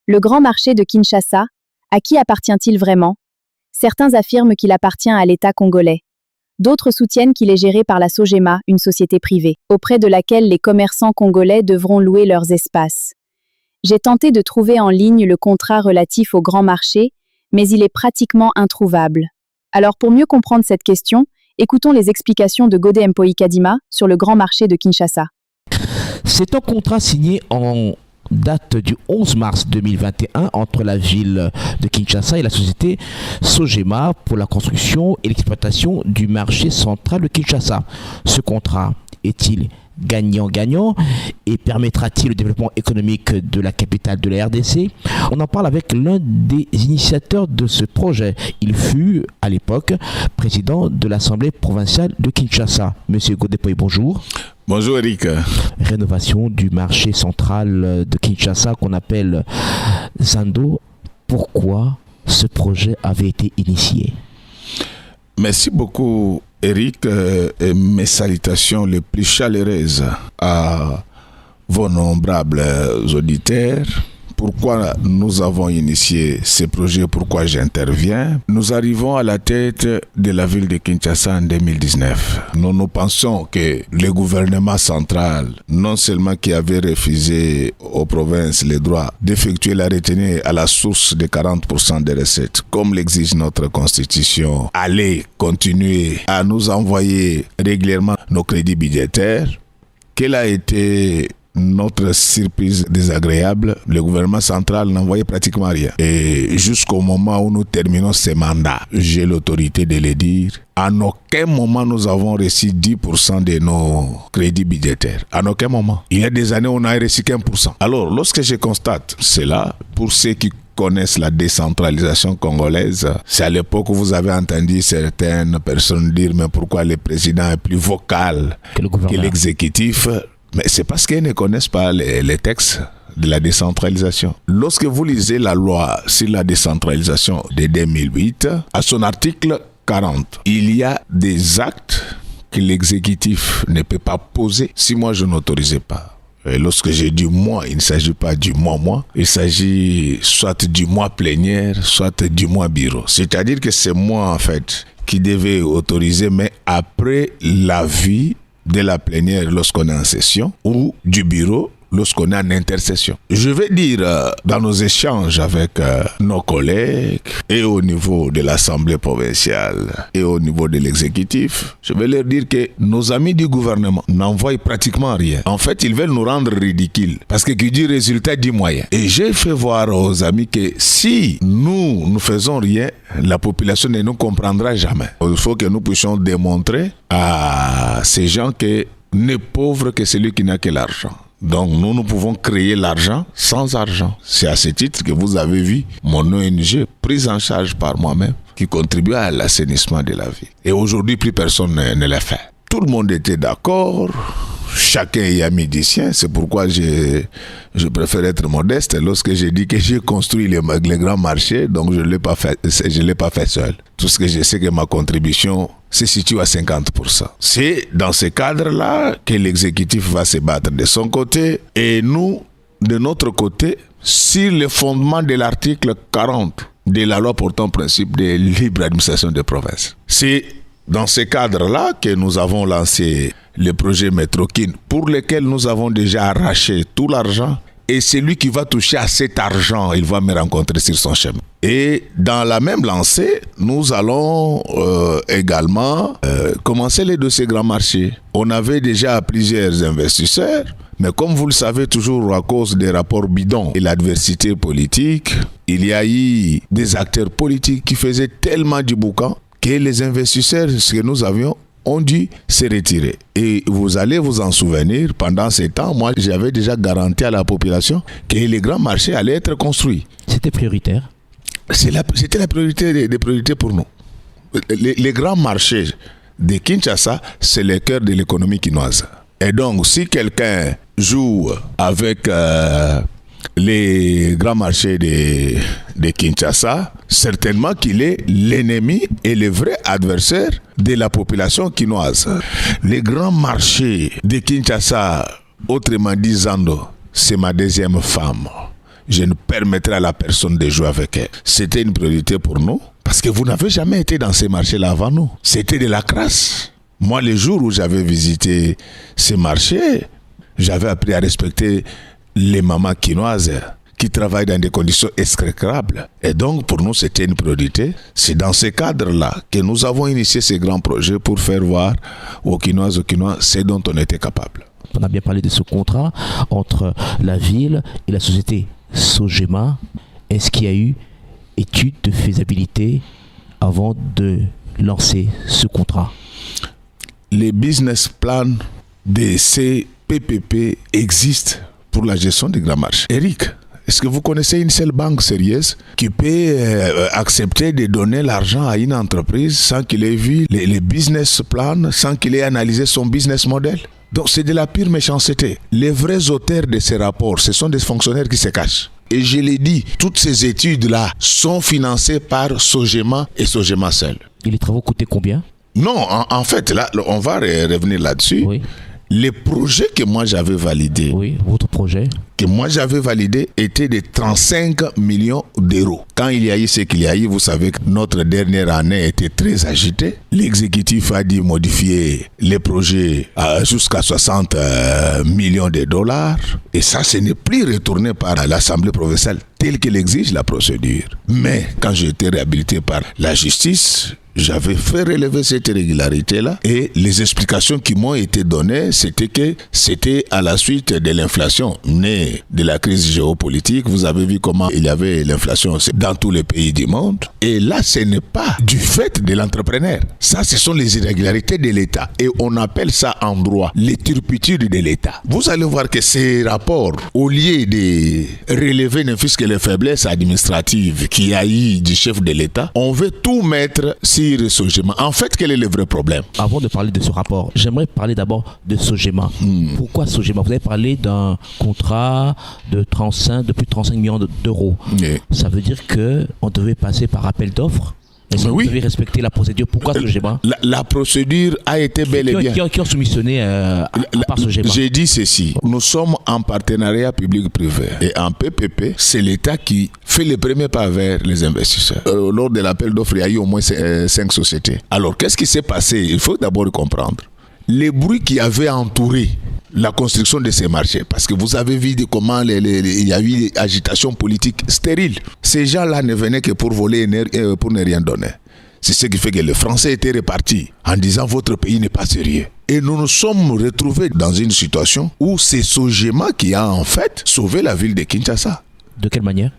Le grand marché de Kinshasa, à qui appartient-il vraiment? Certains affirment qu'il appartient à l'État congolais. D'autres soutiennent qu'il est géré par la Sogema, une société privée, auprès de laquelle les commerçants congolais devront louer leurs espaces. J'ai tenté de trouver en ligne le contrat relatif au grand marché, mais il est pratiquement introuvable. Alors pour mieux comprendre cette question, écoutons les explications de Godé Mpoï Kadima sur le grand marché de Kinshasa. C'est un contrat signé en date du 11 mars 2021 entre la ville de Kinshasa et la société Sogema pour la construction et l'exploitation du marché central de Kinshasa. Ce contrat est-il gagnant-gagnant et permettra-t-il le développement économique de la capitale de la RDC? On en parle avec l'un des initiateurs de ce projet. Il fut, à l'époque, président de l'Assemblée provinciale de Kinshasa. Monsieur Godé Mpoï, bonjour. Bonjour Eric. Rénovation du marché central de Kinshasa qu'on appelle Zando. Pourquoi ce projet avait été initié? Merci beaucoup Eric et mes salutations les plus chaleureuses à vos nombrables auditeurs. Pourquoi nous avons initié ce projet, pourquoi j'interviens? Nous arrivons à la tête de la ville de Kinshasa en 2019. Nous pensons que le gouvernement central, non seulement qui avait refusé aux provinces le droit d'effectuer la retenue à la source de 40% des recettes, comme l'exige notre constitution, allait continuer à nous envoyer régulièrement nos crédits budgétaires. Quelle a été notre surprise désagréable? Le gouvernement central n'envoyait pratiquement rien. Et jusqu'au moment où nous terminons ce mandat, j'ai l'autorité de le dire, en aucun moment nous avons reçu 10% de nos crédits budgétaires. En aucun moment. Il y a des années, on n'a reçu qu'1%. Alors, lorsque je constate cela, pour ceux qui connaissent la décentralisation congolaise, c'est à l'époque où vous avez entendu certaines personnes dire mais pourquoi le président est plus vocal que l'exécutif? Mais c'est parce qu'ils ne connaissent pas les textes de la décentralisation. Lorsque vous lisez la loi sur la décentralisation de 2008, à son article 40, il y a des actes que l'exécutif ne peut pas poser si moi je n'autorisais pas. Et lorsque j'ai dit moi, il ne s'agit pas du moi, il s'agit soit du moi plénière, soit du moi bureau. C'est-à-dire que c'est moi en fait qui devais autoriser, mais après l'avis de la plénière lorsqu'on est en session ou du bureau lorsqu'on est en intercession. Je vais dire dans nos échanges avec nos collègues et au niveau de l'Assemblée provinciale et au niveau de l'exécutif, je vais leur dire que nos amis du gouvernement n'envoient pratiquement rien. En fait, ils veulent nous rendre ridicules parce que qui dit résultat dit moyen. Et j'ai fait voir aux amis que si nous ne faisons rien, la population ne nous comprendra jamais. Il faut que nous puissions démontrer à ces gens que n'est pauvre que celui qui n'a que l'argent. Donc nous pouvons créer l'argent sans argent. C'est à ce titre que vous avez vu mon ONG prise en charge par moi-même qui contribue à l'assainissement de la ville. Et aujourd'hui, plus personne ne l'a fait. Tout le monde était d'accord. Chacun y a mis du sien. C'est pourquoi je préfère être modeste. Lorsque j'ai dit que j'ai construit les grands marchés, donc je ne l'ai pas fait seul. Tout ce que je sais que ma contribution se situe à 50%. C'est dans ce cadre-là que l'exécutif va se battre de son côté et nous, de notre côté, sur le fondement de l'article 40 de la loi portant principe de libre administration des provinces. C'est dans ce cadre-là que nous avons lancé le projet Métrokin pour lequel nous avons déjà arraché tout l'argent et celui qui va toucher à cet argent, il va me rencontrer sur son chemin. Et dans la même lancée, nous allons également commencer les dossiers grands marchés. On avait déjà plusieurs investisseurs, mais comme vous le savez toujours à cause des rapports bidons et l'adversité politique, il y a eu des acteurs politiques qui faisaient tellement du boucan que les investisseurs, ce que nous avions, ont dû se retirer. Et vous allez vous en souvenir, pendant ces temps, moi, j'avais déjà garanti à la population que les grands marchés allaient être construits. C'était prioritaire? C'était la priorité des priorités pour nous. Les grands marchés de Kinshasa, c'est le cœur de l'économie quinoise. Et donc, si quelqu'un joue avec les grands marchés de Kinshasa, certainement qu'il est l'ennemi et le vrai adversaire de la population quinoise. Les grands marchés de Kinshasa, autrement dit Zando, c'est ma deuxième femme. je ne permettrai à la personne de jouer avec elle. C'était une priorité pour nous, parce que vous n'avez jamais été dans ces marchés-là avant nous. C'était de la crasse. Moi, les jours où j'avais visité ces marchés, j'avais appris à respecter les mamans quinoises qui travaillent dans des conditions exécrables. Et donc, pour nous, c'était une priorité. C'est dans ce cadre-là que nous avons initié ces grands projets pour faire voir aux Quinois, ce dont on était capable. On a bien parlé de ce contrat entre la ville et la société Sogema. Est-ce qu'il y a eu étude de faisabilité avant de lancer ce contrat? Les business plans de ces PPP existent pour la gestion des grands marchés. Eric, est-ce que vous connaissez une seule banque sérieuse qui peut accepter de donner l'argent à une entreprise sans qu'il ait vu les business plans, sans qu'il ait analysé son business model? Donc c'est de la pure méchanceté. Les vrais auteurs de ces rapports, ce sont des fonctionnaires qui se cachent. Et je l'ai dit, toutes ces études-là sont financées par Sogema et Sogema seul. Et les travaux coûtaient combien? Non, en fait, là, on va revenir là-dessus. Oui. Les projets que moi j'avais validés, votre projet étaient de 35 millions d'euros. Quand il y a eu ce qu'il y a eu, vous savez que notre dernière année était très agitée. L'exécutif a dit modifier les projets jusqu'à 60 millions de dollars. Et ça, ce n'est plus retourné par l'Assemblée provinciale telle qu'elle exige la procédure. Mais quand j'ai été réhabilité par la justice, j'avais fait relever cette irrégularité-là et les explications qui m'ont été données, c'était que c'était à la suite de l'inflation née de la crise géopolitique. Vous avez vu comment il y avait l'inflation dans tous les pays du monde. Et là, ce n'est pas du fait de l'entrepreneur. Ça, ce sont les irrégularités de l'État. Et on appelle ça en droit les turpitudes de l'État. Vous allez voir que ces rapports, au lieu de relever ne fût-ce que les faiblesses administratives qu'il y a eu du chef de l'État, on veut tout mettre sur Sogema. En fait, quel est le vrai problème? Avant de parler de ce rapport, j'aimerais parler d'abord de Sogema. Pourquoi Sogema? Vous avez parlé d'un contrat de plus de 35 millions d'euros. Oui. Ça veut dire qu'on devait passer par appel d'offres? Est-ce que vous devez respecter la procédure? Pourquoi Sogema? La procédure a été bel et bien. Qui ont soumissionné à part Sogema? J'ai dit ceci. Nous sommes en partenariat public-privé. Et en PPP, c'est l'État qui fait les premiers pas vers les investisseurs. Lors de l'appel d'offres, il y a eu au moins 5 sociétés. Alors, qu'est-ce qui s'est passé? Il faut d'abord comprendre. Les bruits qui avaient entouré la construction de ces marchés, parce que vous avez vu comment il y a eu une agitation politique stérile. Ces gens-là ne venaient que pour voler et pour ne rien donner. C'est ce qui fait que les Français étaient repartis en disant votre pays n'est pas sérieux. Et nous nous sommes retrouvés dans une situation où c'est Sogema qui a en fait sauvé la ville de Kinshasa. De quelle manière?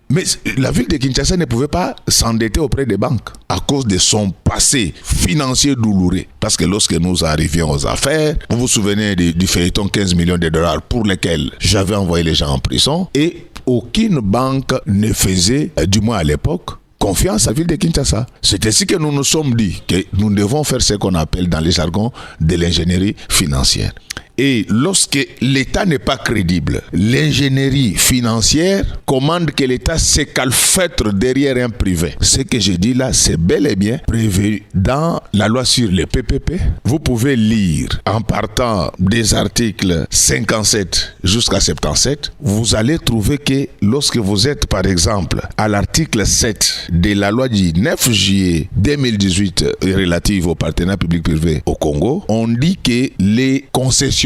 Mais la ville de Kinshasa ne pouvait pas s'endetter auprès des banques à cause de son passé financier douloureux. Parce que lorsque nous arrivions aux affaires, vous vous souvenez du feuilleton 15 millions de dollars pour lequel j'avais envoyé les gens en prison et aucune banque ne faisait, du moins à l'époque, confiance à la ville de Kinshasa. C'est ainsi que nous nous sommes dit que nous devons faire ce qu'on appelle dans les jargons de l'ingénierie financière. Et lorsque l'État n'est pas crédible, l'ingénierie financière commande que l'État s'écalfêtre derrière un privé. Ce que je dis là, c'est bel et bien prévu dans la loi sur les PPP. Vous pouvez lire en partant des articles 57 jusqu'à 77. Vous allez trouver que lorsque vous êtes par exemple à l'article 7 de la loi du 9 juillet 2018 relative au partenariat public-privé au Congo, on dit que les concessions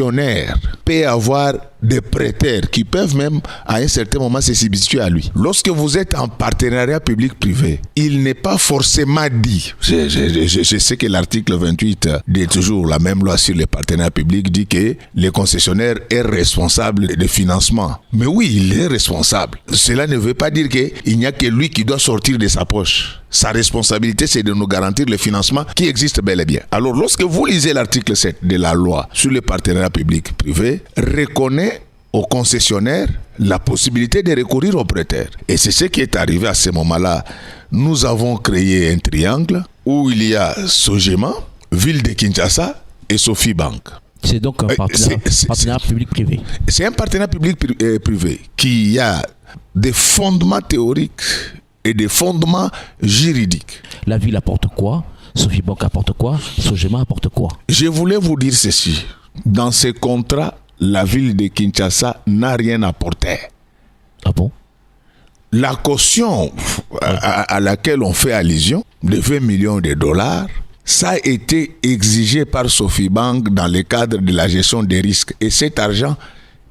peut avoir des prêteurs qui peuvent même à un certain moment se substituer à lui. Lorsque vous êtes en partenariat public-privé, il n'est pas forcément dit, je sais que l'article 28 de toujours la même loi sur les partenariats publics dit que le concessionnaire est responsable des financements. Mais oui, il est responsable. Cela ne veut pas dire qu'il n'y a que lui qui doit sortir de sa poche. Sa responsabilité, c'est de nous garantir le financement qui existe bel et bien. Alors, lorsque vous lisez l'article 7 de la loi sur le partenariat public-privé, reconnaît aux concessionnaires la possibilité de recourir aux prêteurs. Et c'est ce qui est arrivé à ce moment-là. Nous avons créé un triangle où il y a Sogema, Ville de Kinshasa et Sophie Bank. C'est donc un partenariat public-privé. C'est un partenariat public-privé qui a des fondements théoriques et des fondements juridiques. La ville apporte quoi? Sophie Bank apporte quoi? Sogema apporte quoi? Je voulais vous dire ceci. Dans ces contrats, la ville de Kinshasa n'a rien apporté. Ah bon? la caution à laquelle on fait allusion, de 20 millions de dollars, ça a été exigé par Sofibank dans le cadre de la gestion des risques. Et cet argent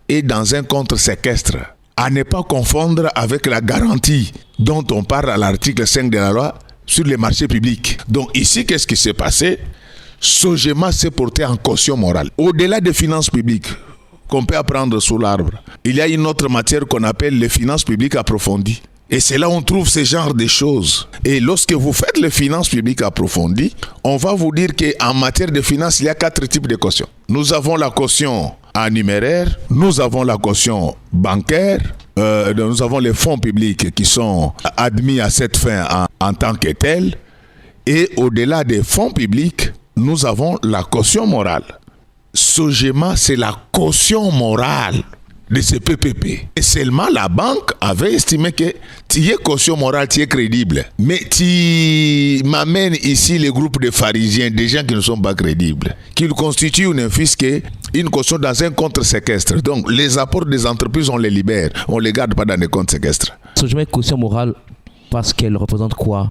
est dans un contre-séquestre. À ne pas confondre avec la garantie dont on parle à l'article 5 de la loi sur les marchés publics. Donc ici, qu'est-ce qui s'est passé? Sogema s'est porté en caution morale. Au-delà des finances publiques qu'on peut apprendre sous l'arbre, il y a une autre matière qu'on appelle les finances publiques approfondies. Et c'est là où on trouve ce genre de choses. Et lorsque vous faites les finances publiques approfondies, on va vous dire qu'en matière de finances, il y a 4 types de caution. Nous avons la caution en numéraire, nous avons la caution bancaire, nous avons les fonds publics qui sont admis à cette fin en tant que tels. Et au-delà des fonds publics, nous avons la caution morale. Sogema, c'est la caution morale de ces PPP. Et seulement la banque avait estimé que tu es caution morale, tu es crédible. Mais tu m'amènes ici les groupes de pharisiens, des gens qui ne sont pas crédibles, qu'ils constituent une caution dans un contre-séquestre. Donc les apports des entreprises, on les libère, on ne les garde pas dans des contre-séquestres. Sogema est caution morale parce qu'elle représente quoi?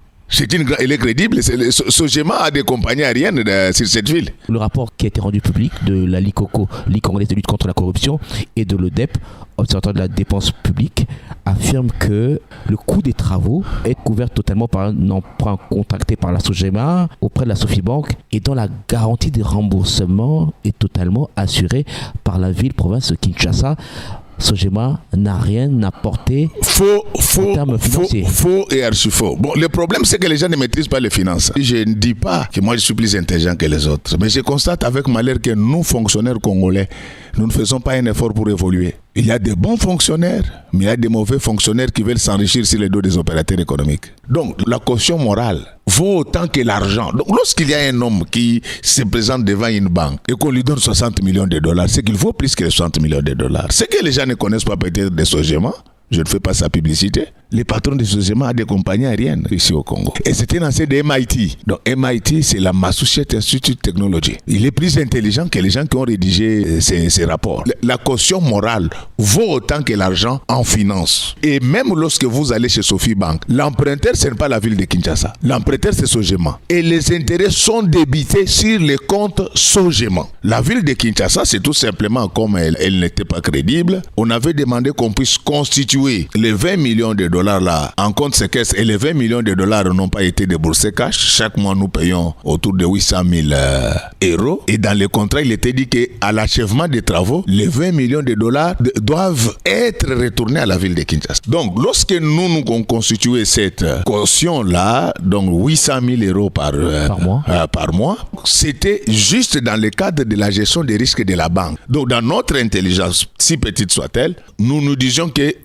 Elle est crédible. Sogema a des compagnies aériennes sur cette ville. Le rapport qui a été rendu public de la LICOCO, Ligue congolaise de lutte contre la corruption, et de l'ODEP, Observatoire de la dépense publique, affirme que le coût des travaux est couvert totalement par un emprunt contracté par la Sogema auprès de la Sofibank et dont la garantie des remboursements est totalement assurée par la ville-province de Kinshasa. Sogema n'a rien apporté en termes financiers. Faux et archi-faux. Bon, le problème, c'est que les gens ne maîtrisent pas les finances. Je ne dis pas que moi, je suis plus intelligent que les autres. Mais je constate avec malheur que nous, fonctionnaires congolais, nous ne faisons pas un effort pour évoluer. Il y a des bons fonctionnaires, mais il y a des mauvais fonctionnaires qui veulent s'enrichir sur les dos des opérateurs économiques. Donc, la caution morale vaut autant que l'argent. Donc, lorsqu'il y a un homme qui se présente devant une banque et qu'on lui donne 60 millions de dollars, c'est qu'il vaut plus que les 60 millions de dollars. C'est que les gens ne connaissent pas peut-être des Sogema. Je ne fais pas sa publicité. Les patrons de Sogema ont des compagnies aériennes ici au Congo. Et c'était un ancien de MIT. Donc MIT, c'est la Massachusetts Institute Technology. Il est plus intelligent que les gens qui ont rédigé ces rapports. La caution morale vaut autant que l'argent en finance. Et même lorsque vous allez chez Sofibank, l'emprunteur, ce n'est pas la ville de Kinshasa. L'emprunteur, c'est Sogema. Et les intérêts sont débités sur les comptes Sogema. La ville de Kinshasa, c'est tout simplement comme elle n'était pas crédible. On avait demandé qu'on puisse constituer les 20 millions de dollars là en compte séquestre et les 20 millions de dollars n'ont pas été déboursés cash. Chaque mois, nous payons autour de 800 000 euros. Et dans le contrat, il était dit qu'à l'achèvement des travaux, les 20 millions de dollars doivent être retournés à la ville de Kinshasa. Donc, lorsque nous constitué cette caution-là, donc 800 000 euros par mois, c'était juste dans le cadre de la gestion des risques de la banque. Donc, dans notre intelligence, si petite soit-elle, nous disions que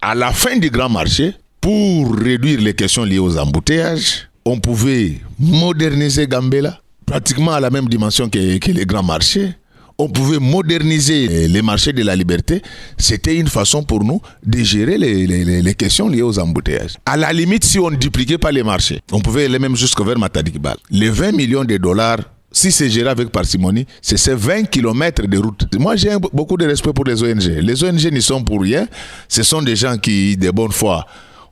à la fin du grand marché, pour réduire les questions liées aux embouteillages, on pouvait moderniser Gambela, pratiquement à la même dimension que les grands marchés. On pouvait moderniser les marchés de la liberté. C'était une façon pour nous de gérer les questions liées aux embouteillages. À la limite, si on ne dupliquait pas les marchés, on pouvait aller même jusqu'au vers Matadi-Kibale. Les 20 millions de dollars, si c'est géré avec parcimonie, c'est ces 20 km de route. Moi, j'ai beaucoup de respect pour les ONG. Les ONG n'y sont pour rien. Ce sont des gens qui, de bonne foi,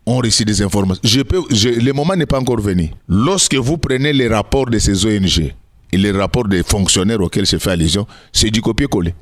ont reçu des informations. Le moment n'est pas encore venu. Lorsque vous prenez les rapports de ces ONG et les rapports des fonctionnaires auxquels je fais allusion, c'est du copier-coller.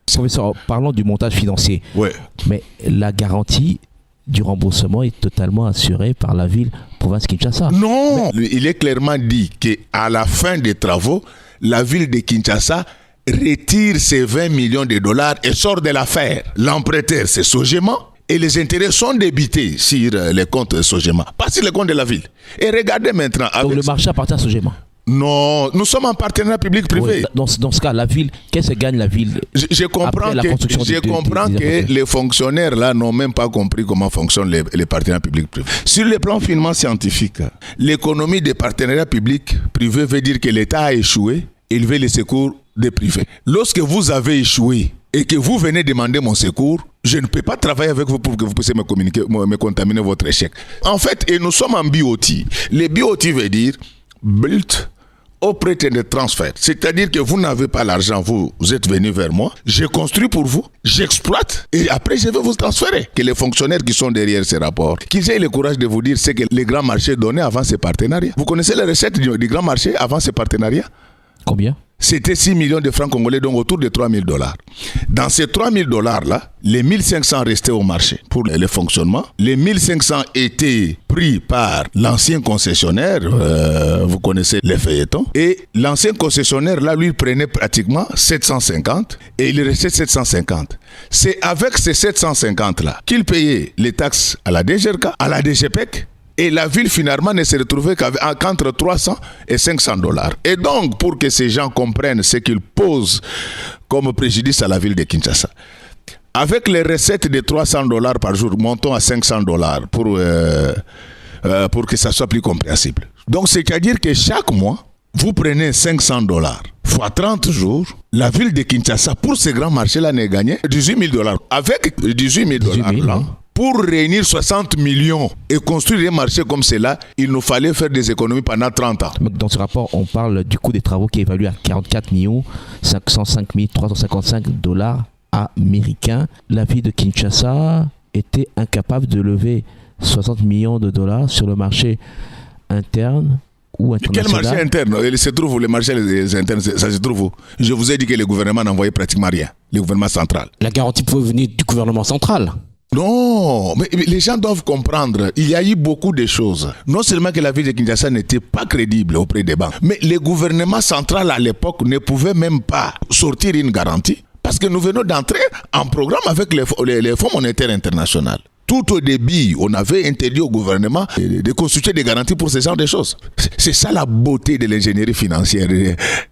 Professeur, parlons du montage financier. Ouais. Mais la garantie du remboursement est totalement assurée par la ville province Kinshasa. Non, il est clairement dit qu'à la fin des travaux, la ville de Kinshasa retire ses 20 millions de dollars et sort de l'affaire. L'emprunteur, c'est Sogema. Et les intérêts sont débités sur les comptes Sogema, pas sur les comptes de la ville. Et regardez maintenant. Donc le marché appartient à Sogema. Non, nous sommes en partenariat public-privé. Oui, dans ce cas, la ville, qu'est-ce que gagne la ville? Je comprends que les fonctionnaires là n'ont même pas compris comment fonctionnent les partenariats publics-privés. Sur le plan financier scientifique, l'économie des partenariats publics-privés veut dire que l'État a échoué, il veut les secours des privés. Lorsque vous avez échoué et que vous venez demander mon secours, je ne peux pas travailler avec vous pour que vous puissiez me contaminer votre échec. En fait, et nous sommes en BOT. Le BOT veut dire Build, operating the transfer. C'est-à-dire que vous n'avez pas l'argent, vous êtes venu vers moi, j'ai construit pour vous, j'exploite et après je vais vous transférer. Que les fonctionnaires qui sont derrière ces rapports, qu'ils aient le courage de vous dire ce que les grands marchés donnaient avant ces partenariats. Vous connaissez les recettes du grand marché avant ces partenariats? Combien? C'était 6 millions de francs congolais, donc autour de 3 000 $. Dans ces 3 000 $ là, les 1 500 restaient au marché pour le fonctionnement. Les 1 500 étaient pris par l'ancien concessionnaire, vous connaissez les feuilletons. Et l'ancien concessionnaire là, lui, prenait pratiquement 750 et il restait 750. C'est avec ces 750 là qu'il payait les taxes à la DGRK, à la DGPEC. Et la ville, finalement, ne se retrouvait qu'entre 300 et 500 $. Et donc, pour que ces gens comprennent ce qu'ils posent comme préjudice à la ville de Kinshasa, avec les recettes de 300 $ par jour, montons à 500 $ pour que ça soit plus compréhensible. Donc, c'est-à-dire que chaque mois, vous prenez 500 $ fois 30 jours, la ville de Kinshasa, pour ces grands marchés-là, n'a gagné 18 000 $. Avec 18 000 $ là, pour réunir 60 millions et construire un marché comme cela, il nous fallait faire des économies pendant 30 ans. Dans ce rapport, on parle du coût des travaux qui est évalué à 44 505 355 $ américains. La ville de Kinshasa était incapable de lever 60 millions de dollars sur le marché interne ou international. Quel marché interne? Il se trouve où? Les marchés internes, ça se trouve où? Je vous ai dit que le gouvernement n'envoyait pratiquement rien. Le gouvernement central. La garantie pouvait venir du gouvernement central. Non, mais les gens doivent comprendre, il y a eu beaucoup de choses. Non seulement que la ville de Kinshasa n'était pas crédible auprès des banques, mais le gouvernement central à l'époque ne pouvait même pas sortir une garantie parce que nous venons d'entrer en programme avec les Fonds monétaires internationaux. Tout au début, on avait interdit au gouvernement de constituer des garanties pour ce genre de choses. C'est ça la beauté de l'ingénierie financière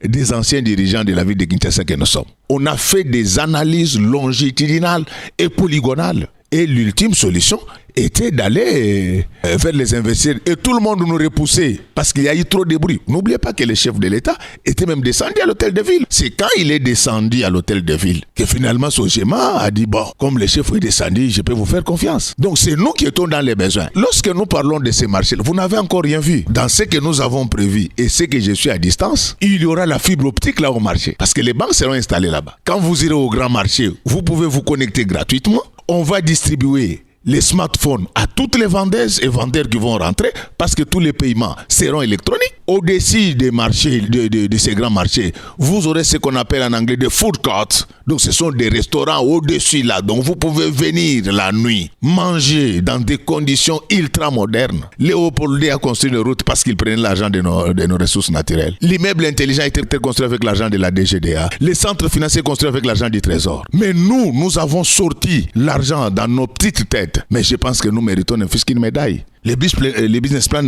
des anciens dirigeants de la ville de Kinshasa que nous sommes. On a fait des analyses longitudinales et polygonales. Et l'ultime solution était d'aller vers les investisseurs. Et tout le monde nous repoussait parce qu'il y a eu trop de bruit. N'oubliez pas que le chef de l'État était même descendu à l'hôtel de ville. C'est quand il est descendu à l'hôtel de ville que finalement Sojema a dit, bon, comme le chef est descendu, je peux vous faire confiance. Donc c'est nous qui étions dans les besoins. Lorsque nous parlons de ces marchés, vous n'avez encore rien vu. Dans ce que nous avons prévu et ce que je suis à distance, il y aura la fibre optique là au marché. Parce que les banques seront installées là-bas. Quand vous irez au grand marché, vous pouvez vous connecter gratuitement. On va distribuer les smartphones à toutes les vendeuses et vendeurs qui vont rentrer parce que tous les paiements seront électroniques. Au-dessus des marchés, de ces grands marchés, vous aurez ce qu'on appelle en anglais des food courts. Donc ce sont des restaurants au-dessus là. Donc vous pouvez venir la nuit, manger dans des conditions ultra modernes. Léopold a construit une route parce qu'il prenait l'argent de nos ressources naturelles. L'immeuble intelligent a été construit avec l'argent de la DGDA. Les centres financiers construits avec l'argent du Trésor. Mais nous avons sorti l'argent dans nos petites têtes. Mais je pense que nous méritons ne fût-ce qu'une médaille. Les business plans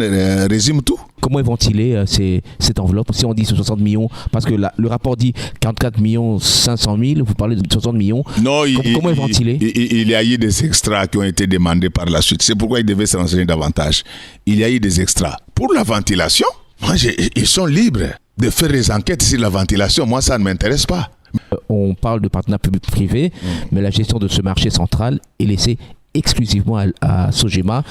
résument tout. Comment est ventilée cette enveloppe? Si on dit 60 millions, parce que le rapport dit 44 500 000, vous parlez de 60 millions. Non, comment est ventilée? Il y a eu des extras qui ont été demandés par la suite. C'est pourquoi ils devaient se renseigner davantage. Il y a eu des extras. Pour la ventilation, ils sont libres de faire des enquêtes sur la ventilation. Moi, ça ne m'intéresse pas. On parle de partenariat public-privé, mais la gestion de ce marché central est laissée exclusivement à Sojema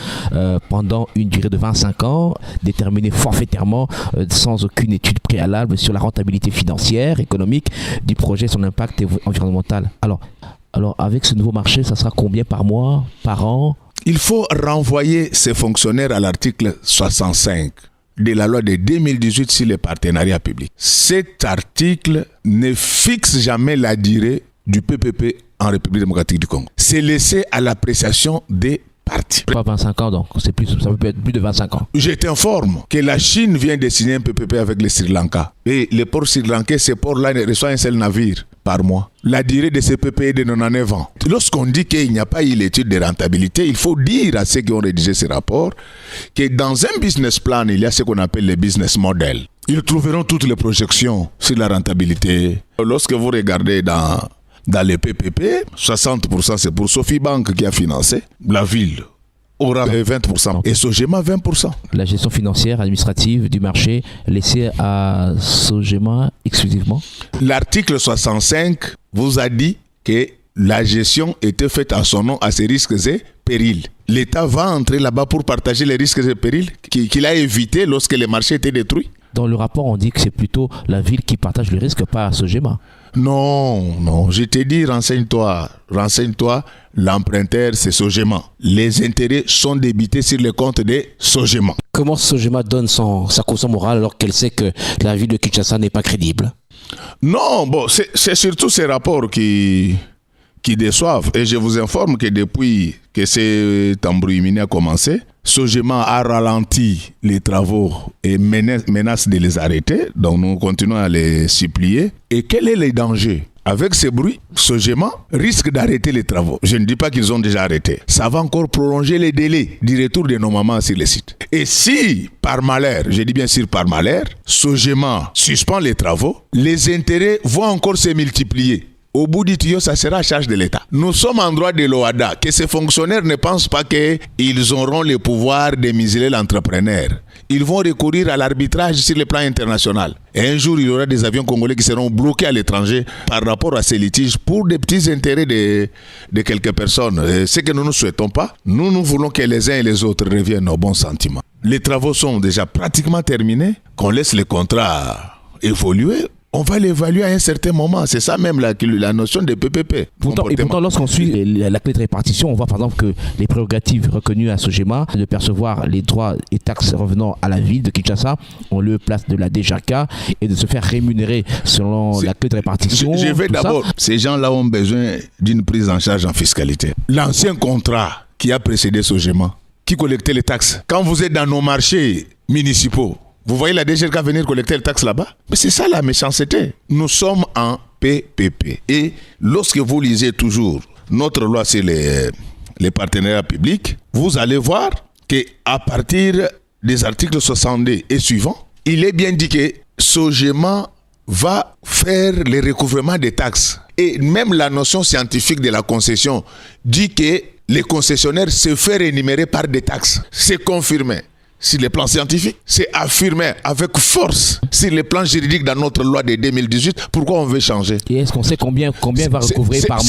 pendant une durée de 25 ans, déterminée forfaitairement sans aucune étude préalable sur la rentabilité financière, économique du projet, son impact environnemental. Alors avec ce nouveau marché, ça sera combien par mois, par an? Il faut renvoyer ces fonctionnaires à l'article 65 de la loi de 2018 sur les partenariats publics. Cet article ne fixe jamais la durée du PPP en République démocratique du Congo. C'est laissé à l'appréciation des partis. Pas 25 ans donc, ça peut être plus de 25 ans. Je t'informe que la Chine vient de signer un PPP avec le Sri Lanka. Et les ports sri-lankais, ces ports-là ne reçoivent un seul navire par mois. La durée de ce PPP est de 99 ans. Lorsqu'on dit qu'il n'y a pas eu l'étude de rentabilité, il faut dire à ceux qui ont rédigé ce rapport que dans un business plan, il y a ce qu'on appelle les business models. Ils trouveront toutes les projections sur la rentabilité. Lorsque vous regardez dans les PPP, 60% c'est pour Sophie Bank qui a financé. La ville aura 20% et Sojema 20%. La gestion financière, administrative du marché laissée à Sojema exclusivement. L'article 65 vous a dit que la gestion était faite à son nom, à ses risques et périls. L'État va entrer là-bas pour partager les risques et périls qu'il a évités lorsque les marchés étaient détruits. Dans le rapport, on dit que c'est plutôt la ville qui partage le risque, pas Sogema. Non, je t'ai dit, renseigne-toi, l'emprunteur c'est Sogema. Les intérêts sont débités sur les comptes de Sogema. Comment Sogema donne sa caution morale alors qu'elle sait que la ville de Kinshasa n'est pas crédible? Non, c'est surtout ces rapports qui déçoivent. Et je vous informe que depuis que cet embrouillement a commencé, Sogema a ralenti les travaux et menace de les arrêter. Donc nous continuons à les supplier. Et quel est le danger? Avec ces bruits, Sogema risque d'arrêter les travaux. Je ne dis pas qu'ils ont déjà arrêté. Ça va encore prolonger les délais du retour de nos mamans sur les sites. Et si, par malheur, je dis bien sûr par malheur, Sogema suspend les travaux, les intérêts vont encore se multiplier. Au bout du tuyau, ça sera à charge de l'État. Nous sommes en droit de l'OADA, que ces fonctionnaires ne pensent pas qu'ils auront le pouvoir de museler l'entrepreneur. Ils vont recourir à l'arbitrage sur le plan international. Et un jour, il y aura des avions congolais qui seront bloqués à l'étranger par rapport à ces litiges pour des petits intérêts de quelques personnes. Et ce que nous ne souhaitons pas, nous voulons que les uns et les autres reviennent au bon sentiment. Les travaux sont déjà pratiquement terminés, qu'on laisse les contrats évoluer. On va l'évaluer à un certain moment. C'est ça même la notion de PPP. Pourtant, lorsqu'on suit la clé de répartition, on voit par exemple que les prérogatives reconnues à Sogema de percevoir les droits et taxes revenant à la ville de Kinshasa ont lieu place de la DGK et de se faire rémunérer selon la clé de répartition. Je vais d'abord, ces gens-là ont besoin d'une prise en charge en fiscalité. L'ancien contrat qui a précédé Sogema, qui collectait les taxes, quand vous êtes dans nos marchés municipaux, vous voyez la DGK venir collecter les taxes là-bas? Mais c'est ça la méchanceté. Nous sommes en PPP. Et lorsque vous lisez toujours notre loi sur les partenariats publics, vous allez voir qu'à partir des articles 62 et suivants, il est bien dit que Sogema va faire le recouvrement des taxes. Et même la notion scientifique de la concession dit que les concessionnaires se font rémunérer par des taxes. C'est confirmé. Sur le plan scientifique, c'est affirmé avec force sur le plan juridique dans notre loi de 2018. Pourquoi on veut changer? Et est-ce qu'on sait combien va recouvrer par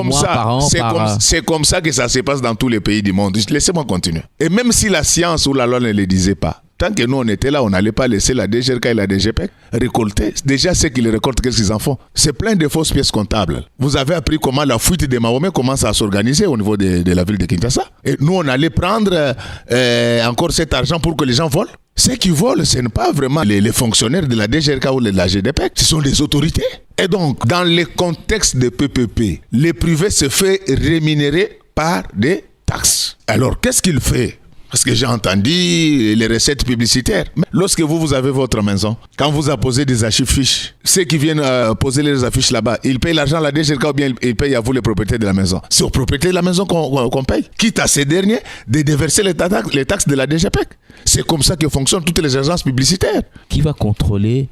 mois, par an? C'est comme ça que ça se passe dans tous les pays du monde. Laissez-moi continuer. Et même si la science ou la loi ne le disait pas, tant que nous on était là, on n'allait pas laisser la DGRK et la DGPEC récolter. Déjà, ceux qui les récoltent, qu'est-ce qu'ils en font? C'est plein de fausses pièces comptables. Vous avez appris comment la fuite des Mahomet commence à s'organiser au niveau de la ville de Kinshasa. Et nous, on allait prendre encore cet argent pour que les gens volent. Ceux qui volent, ce n'est pas vraiment les fonctionnaires de la DGRK ou de la GDPEC, ce sont des autorités. Et donc, dans le contexte de PPP, les privés se font rémunérer par des taxes. Alors, qu'est-ce qu'il fait? Parce que j'ai entendu les recettes publicitaires. Mais lorsque vous avez votre maison, quand vous apposez des affiches, ceux qui viennent poser les affiches là-bas, ils payent l'argent à la DGRK ou bien ils payent à vous les propriétaires de la maison. C'est aux propriétaires de la maison qu'on paye. Quitte à ces derniers de déverser les taxes de la DGPEC. C'est comme ça que fonctionnent toutes les agences publicitaires. Qui va contrôler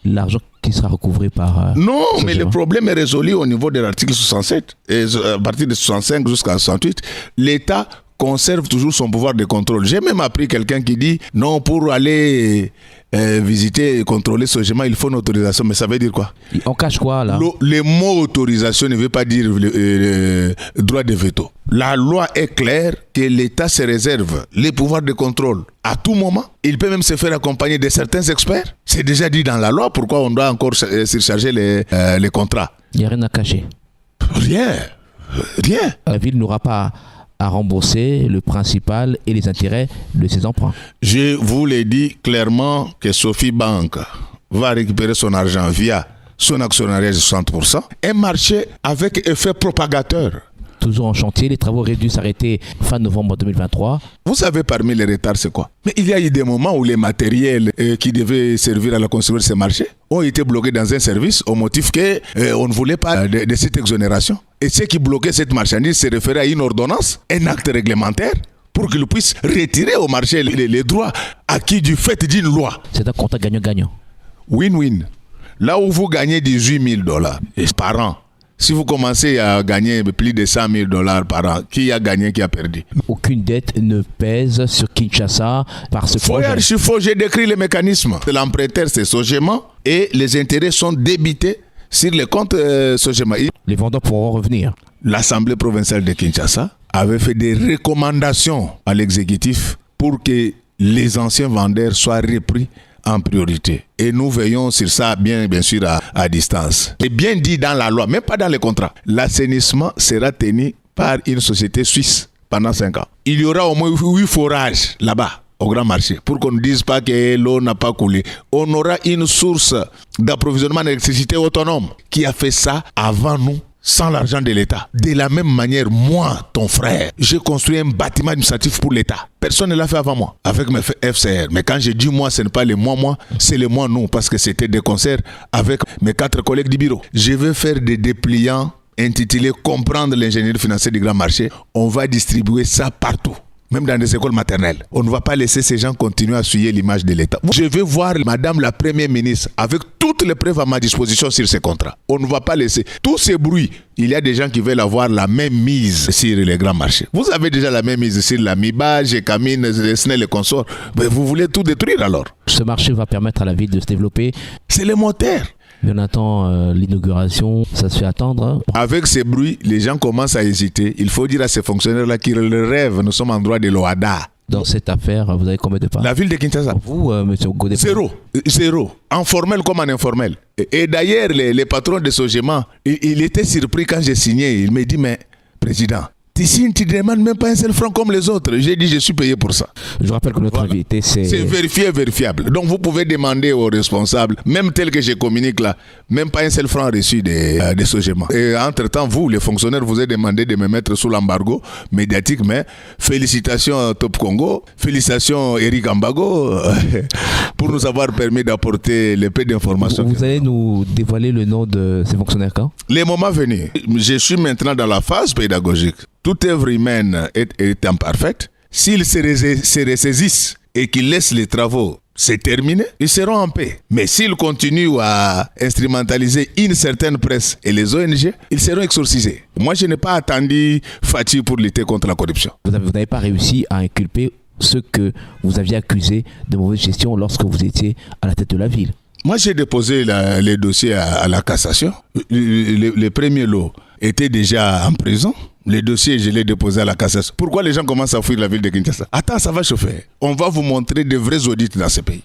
l'argent qui sera recouvré par... non, mais le problème est résolu au niveau de l'article 67. Et à partir de 65 jusqu'à 68, l'État conserve toujours son pouvoir de contrôle. J'ai même appris quelqu'un qui dit non, pour aller visiter et contrôler Sogema, il faut une autorisation. Mais ça veut dire quoi? On cache quoi là? Le mot autorisation ne veut pas dire droit de veto. La loi est claire que l'État se réserve les pouvoirs de contrôle à tout moment. Il peut même se faire accompagner de certains experts. C'est déjà dit dans la loi. Pourquoi on doit encore surcharger les contrats? Il n'y a rien à cacher. Rien. La ville n'aura pas à rembourser le principal et les intérêts de ses emprunts. Je vous l'ai dit clairement que Sophie Bank va récupérer son argent via son actionnariat de 60%. Un marché avec effet propagateur. Toujours en chantier, les travaux auraient dû s'arrêter fin novembre 2023. Vous savez parmi les retards c'est quoi? Mais il y a eu des moments où les matériels qui devaient servir à la construction de ces marchés ont été bloqués dans un service au motif qu'on ne voulait pas de cette exonération. Et ceux qui bloquaient cette marchandise se référaient à une ordonnance, un acte réglementaire, pour qu'ils puissent retirer au marché les droits acquis du fait d'une loi. C'est un contrat gagnant-gagnant. Win-win. Là où vous gagnez $18,000 par an, si vous commencez à gagner plus de $100,000 par an, qui a gagné, qui a perdu? Aucune dette ne pèse sur Kinshasa par ce projet. J'ai décrit le mécanisme. L'emprunteur, c'est Sogema et les intérêts sont débités sur les comptes Sogema. Les vendeurs pourront revenir. L'Assemblée provinciale de Kinshasa avait fait des recommandations à l'exécutif pour que les anciens vendeurs soient repris en priorité. Et nous veillons sur ça bien sûr à distance. Et bien dit dans la loi, même pas dans les contrats. L'assainissement sera tenu par une société suisse pendant 5 ans. Il y aura au moins 8 forages là-bas au grand marché pour qu'on ne dise pas que l'eau n'a pas coulé. On aura une source d'approvisionnement d'électricité autonome qui a fait ça avant nous, sans l'argent de l'État. De la même manière, moi, ton frère, j'ai construit un bâtiment administratif pour l'État. Personne ne l'a fait avant moi, avec mes FCR. Mais quand je dis moi, ce n'est pas les moi, c'est les moi-nous, parce que c'était des concerts avec mes 4 collègues du bureau. Je vais faire des dépliants intitulés « Comprendre l'ingénierie financière du grand marché ». On va distribuer ça partout. Même dans les écoles maternelles. On ne va pas laisser ces gens continuer à souiller l'image de l'État. Je vais voir Madame la Première ministre avec toutes les preuves à ma disposition sur ces contrats. On ne va pas laisser tous ces bruits. Il y a des gens qui veulent avoir la même mise sur les grands marchés. Vous avez déjà la même mise sur la MIBA, Gécamine, SNEL et consorts. Mais vous voulez tout détruire alors. Ce marché va permettre à la ville de se développer. C'est les moteurs. Mais on attend l'inauguration, ça se fait attendre. Hein. Avec ces bruits, les gens commencent à hésiter. Il faut dire à ces fonctionnaires-là qu'ils rêvent. Nous sommes en droit de l'OADA. Dans cette affaire, vous avez combien de parts? La ville de Kinshasa. Vous, monsieur Godé? Zéro. En formel comme en informel. Et d'ailleurs, les patrons de Sogema, il était surpris quand j'ai signé. Il me dit, mais président, tu signes, tu ne demandes même pas un seul franc comme les autres. J'ai dit, je suis payé pour ça. Je rappelle que notre invité, c'est vérifiable. Donc vous pouvez demander aux responsables, même tel que je communique là, même pas un seul franc reçu de Sogema. Et entre-temps, vous, les fonctionnaires, vous avez demandé de me mettre sous l'embargo médiatique, mais félicitations Top Congo, félicitations Eric Ambago, pour nous avoir permis d'apporter les peu d'informations. Vous allez nous dévoiler le nom de ces fonctionnaires quand? Les moments venus. Je suis maintenant dans la phase pédagogique. Toute œuvre humaine est imparfaite. S'ils se ressaisissent et qu'ils laissent les travaux se terminer, ils seront en paix. Mais s'ils continuent à instrumentaliser une certaine presse et les ONG, ils seront exorcisés. Moi, je n'ai pas attendu Fatih pour lutter contre la corruption. Vous n'avez pas réussi à inculper ceux que vous aviez accusés de mauvaise gestion lorsque vous étiez à la tête de la ville. Moi, j'ai déposé les dossiers à la cassation. Les premiers lots étaient déjà en prison. Les dossiers, je les ai déposés à la cassation. Pourquoi les gens commencent à fuir la ville de Kinshasa? Attends, ça va chauffer. On va vous montrer de vrais audits dans ce pays.